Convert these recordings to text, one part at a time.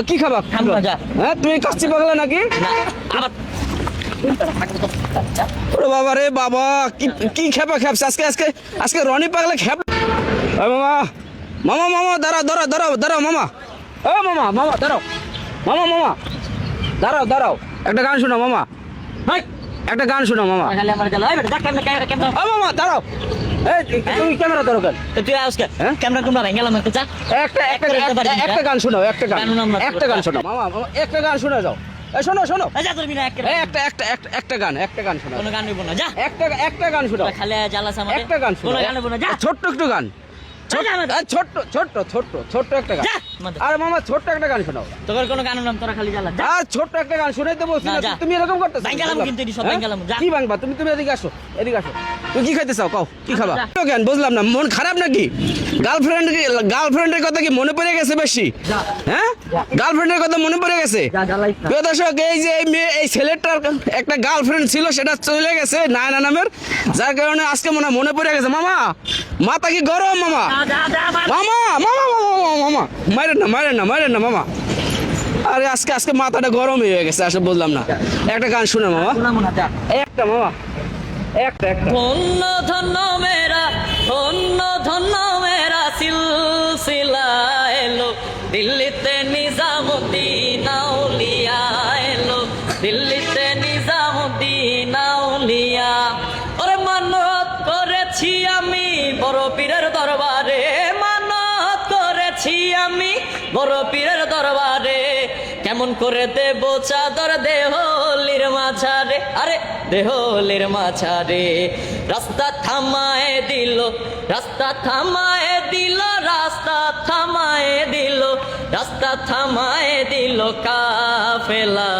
কি খাবা? হ্যাঁ, তুমি কাচ্চি পাগলা নাকি? ওরে বাবা রে বাবা, কি খেপা খেপছে আজকে আজকে আজকে রনি পাগলা খেপ। মামা মামা মামা দাঁড়াও দাঁড়াও দাঁড়াও দাঁড়াও মামা। ও মামা মামা দাঁড়াও, মামা মামা দাঁড়াও দাঁড়াও, একটা গান শোনাও মামা, একটা গান শোনাও মামা। মামা দাঁড়াও, তুমি ক্যামেরা ধরো কেন? একটা গান শোনাও, একটা গান শোনাও মামা, একটা গান শোনা যাও। শোনো শোনো, একটা গান শোনাও। একটা গান শোনাও, একটা গান শোনাও, ছোট্ট একটু গান, ছোট্ট ছোট্ট ছোট্ট ছোট্ট একটা গান। আরে মামা ছোট্ট একটা গান শোনাও। তোর কোনো গান নাম, তোরা খালি জ্বালা। আর ছোট্ট একটা গান শুনাইতে বলছি না, তুমি এরকম করতেছো। কি বাংবা? তুমি এদিকে আসো, এদিকে আসো। তুমি কি খাইতে চাও? কও কি খাবা? কেন বুঝলাম না, মন খারাপ নাকি? গার্লফ্রেন্ডের কথা কি মনে পড়ে গেছে বেশি? হ্যাঁ, গার্লফ্রেন্ডের কথা মনে পড়ে গেছে। প্রিয় দর্শক, এই যে এই ছেলেটার একটা গার্লফ্রেন্ড ছিল, সেটা চলে গেছে নায়না নামের, যার কারণে আজকে মনে পড়ে গেছে। মামা মাথা কি গরম? মামা মামা মামা মামা মারেন না মারেন না মারেন না মামা। আরে আজকে মাথাটা গরম হয়ে গেছে, আসলে বললাম না। একটা গান শুনে মামা, একটা মামা, একটা ধন্য ধন্য মেরা, ধন্য ধন্য মেরা সিলসিলা এলো, দিল্লিতে নিজামুদ্দিন আউলিয়া এলো, দিল্লিতে নিজামুদ্দিন আউলিয়া। ওরে মানত করেছি আমি বড় পীরের দরবারে, মানত করেছি আমি বড় পীরের দরবারে, কেমন করে দেব চাদর দেহলির মাঝারে, আরে দেহলির মাঝারে। রাস্তা থামায় দিল, রাস্তা থামায় দিল, রাস্তা থামায় দিল, রাস্তা থামায় দিল, কাফেলা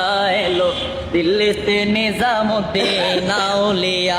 এলো, দিল্লিতে নিজামুদ্দিন আউলিয়া।